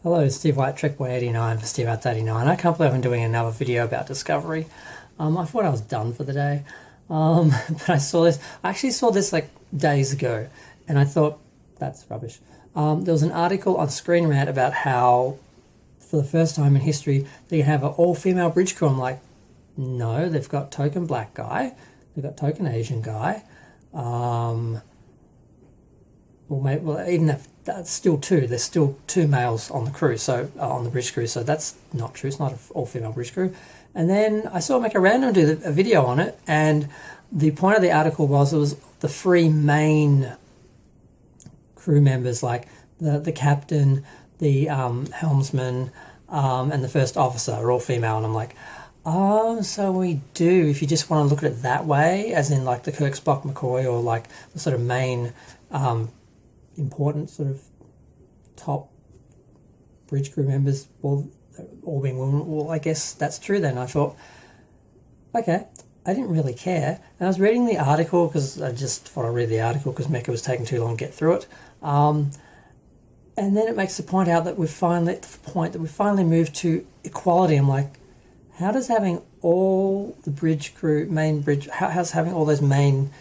Hello, Steve White, Trek189 for Steve Arts 89. I can't believe I'm doing another video about Discovery. I thought I was done for the day, but I saw this. I actually saw this like days ago, and I thought, that's rubbish. There was an article on Screenrant about how, for the first time in history, they can have an all-female bridge crew. I'm like, no, they've got token black guy, they've got token Asian guy. Even that's still two. There's still two males on the crew, so on the bridge crew. So that's not true. It's not an all-female bridge crew. And then I saw Make a Random do a video on it, and the point of the article was it was the three main crew members, like the captain, the helmsman, and the first officer are all female. And I'm like, oh, so we do. If you just want to look at it that way, as in like the Kirk, Spock, McCoy, or like the sort of main important sort of top bridge crew members, all being women, well, I guess that's true then. I thought, okay, I didn't really care. And I was reading the article because I just thought I'd read the article because Mecca was taking too long to get through it. And then it makes the point out that we've finally moved to equality. I'm like, how does having all the bridge crew, how's having all those main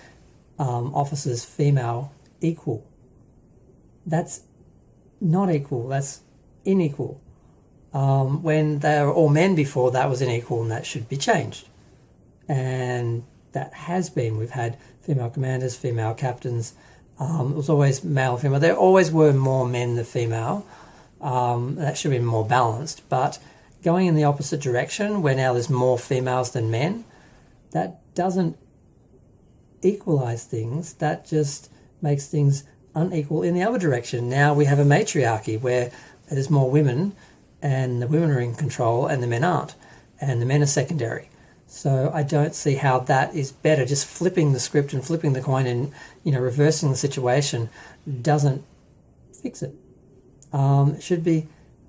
officers female equal? That's not equal, that's unequal. When they were all men before, that was unequal, and that should be changed. And that has been. We've had female commanders, female captains. It was always male and female. There always were more men than female. That should be more balanced. But going in the opposite direction, where now there's more females than men, that doesn't equalize things. That just makes things unequal in the other direction. Now we have a matriarchy where there's more women, and the women are in control and the men aren't, and the men are secondary. So I don't see how that is better. Just flipping the script and flipping the coin and reversing the situation doesn't fix it. It should be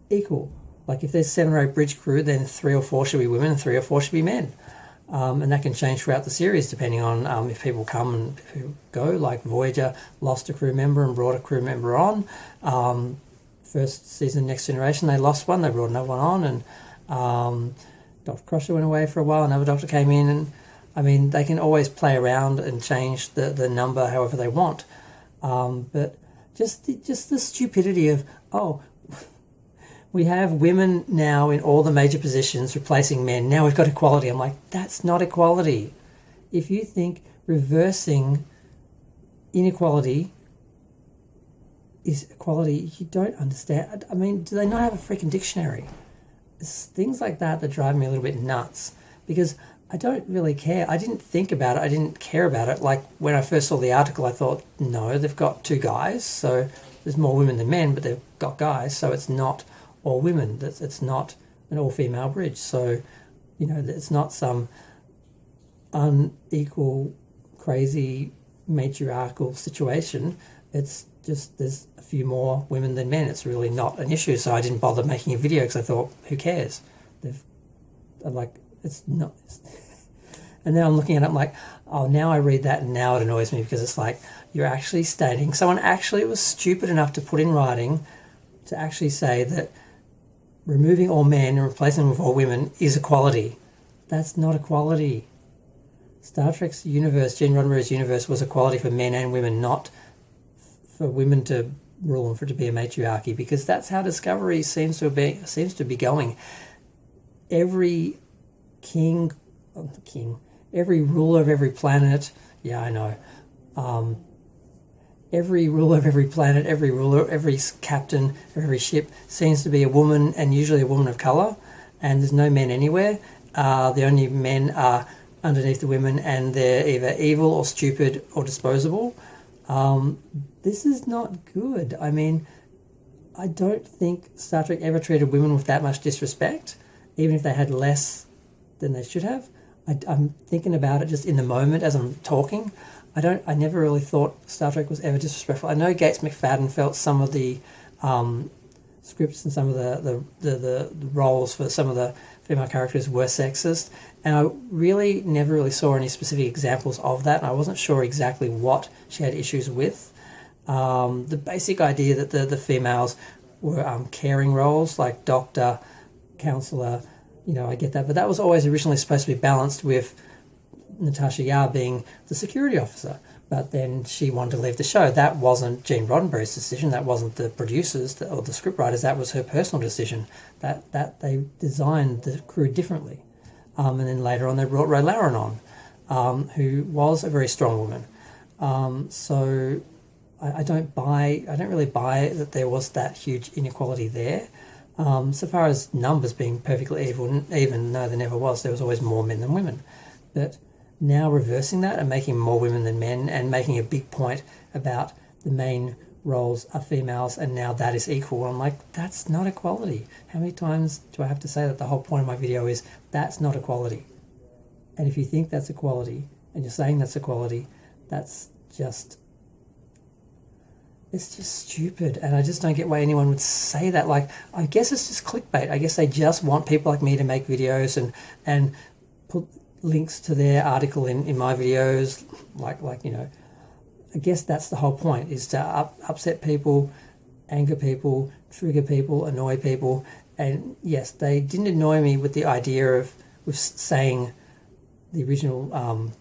equal. Like if there's 7 or 8 bridge crew, then 3 or 4 should be women and 3 or 4 should be men. And that can change throughout the series depending on if people come and who go. Like Voyager lost a crew member and brought a crew member on. First season Next Generation, they lost one, they brought another one on, and Dr. Crusher went away for a while, another doctor came in, and I mean they can always play around and change the number however they want. But just the stupidity of, we have women now in all the major positions replacing men. Now we've got equality. I'm like, that's not equality. If you think reversing inequality is equality, you don't understand. I mean, do they not have a freaking dictionary? It's things like that drive me a little bit nuts, because I don't really care. I didn't think about it. I didn't care about it. Like when I first saw the article, I thought, no, they've got 2 guys. So there's more women than men, but they've got guys. So it's not all women. It's not an all-female bridge. So, it's not some unequal, crazy, matriarchal situation. It's just there's a few more women than men. It's really not an issue. So I didn't bother making a video because I thought, who cares? It's not. And then I'm looking at it, I'm like, oh, now I read that and now it annoys me, because it's like you're actually stating, someone actually was stupid enough to put in writing to actually say that removing all men and replacing them with all women is equality. That's not equality. Star Trek's universe, Gene Roddenberry's universe, was equality for men and women, not for women to rule and for it to be a matriarchy, because that's how Discovery seems to be going. Every every ruler of every planet, every ruler of every planet, every captain of every ship seems to be a woman, and usually a woman of colour, and there's no men anywhere. The only men are underneath the women, and they're either evil or stupid or disposable. This is not good. I mean, I don't think Star Trek ever treated women with that much disrespect, even if they had less than they should have. I'm thinking about it just in the moment as I'm talking. I never really thought Star Trek was ever disrespectful. I know Gates McFadden felt some of the scripts and some of the roles for some of the female characters were sexist, and I really never really saw any specific examples of that, and I wasn't sure exactly what she had issues with. The basic idea that the females were caring roles like doctor, counsellor. I get that, but that was always originally supposed to be balanced with Natasha Yar being the security officer. But then she wanted to leave the show. That wasn't Gene Roddenberry's decision. That wasn't the producers or the scriptwriters. That was her personal decision. That they designed the crew differently. And then later on, they brought Ray Laren on, who was a very strong woman. So I don't really buy that there was that huge inequality there. So far as numbers being perfectly even, no, there never was. There was always more men than women. But now reversing that and making more women than men and making a big point about the main roles are females and now that is equal. I'm like, that's not equality. How many times do I have to say that? The whole point of my video is that's not equality. And if you think that's equality and you're saying that's equality, it's just stupid. And I just don't get why anyone would say that. Like, I guess it's just clickbait. I guess they just want people like me to make videos and put links to their article in my videos, like I guess that's the whole point, is to upset people, anger people, trigger people, annoy people. And yes, they didn't annoy me with the idea of saying the original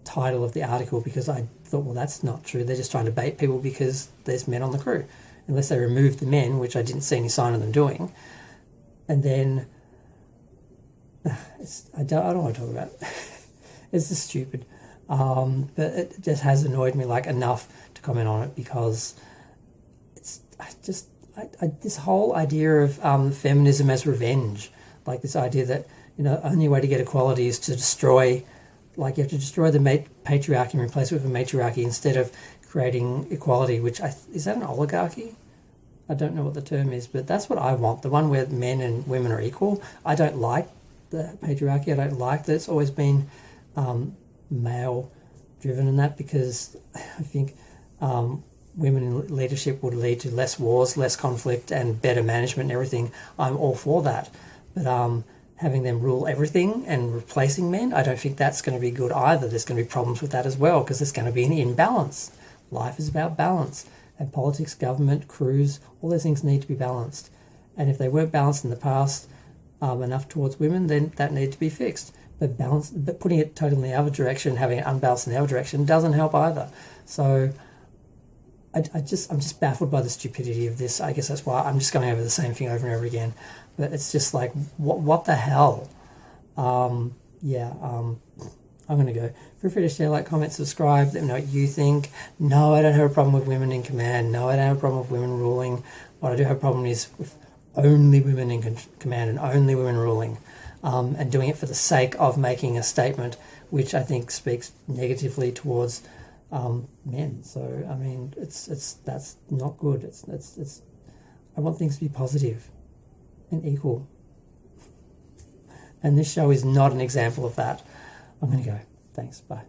title of the article, because I thought, well, that's not true. They're just trying to bait people because there's men on the crew, unless they remove the men, which I didn't see any sign of them doing. And then I don't want to talk about it. It's just stupid. But it just has annoyed me enough to comment on it, because this whole idea of feminism as revenge, like this idea that only way to get equality is to destroy, you have to destroy the patriarchy and replace it with a matriarchy instead of creating equality, which is that an oligarchy? I don't know what the term is, but that's what I want, the one where men and women are equal. I don't like the patriarchy. I don't like that it's always been male driven in that, because I think women in leadership would lead to less wars, less conflict and better management and everything. I'm all for that, but having them rule everything and replacing men, I don't think that's going to be good either. There's going to be problems with that as well, because there's going to be an imbalance. Life is about balance, and politics, government, crews, all those things need to be balanced. And if they weren't balanced in the past enough towards women, then that needed to be fixed. But putting it totally in the other direction, having it unbalanced in the other direction, doesn't help either. So I'm just baffled by the stupidity of this. I guess that's why I'm just going over the same thing over and over again. But it's just like, what the hell? I'm going to go. Feel free to share, like, comment, subscribe. Let me know what you think. No, I don't have a problem with women in command. No, I don't have a problem with women ruling. What I do have a problem is with only women in command and only women ruling, and doing it for the sake of making a statement which I think speaks negatively towards men. So I mean, that's not good. It's I want things to be positive and equal, and this show is not an example of that. I'm going to go. Thanks. Bye.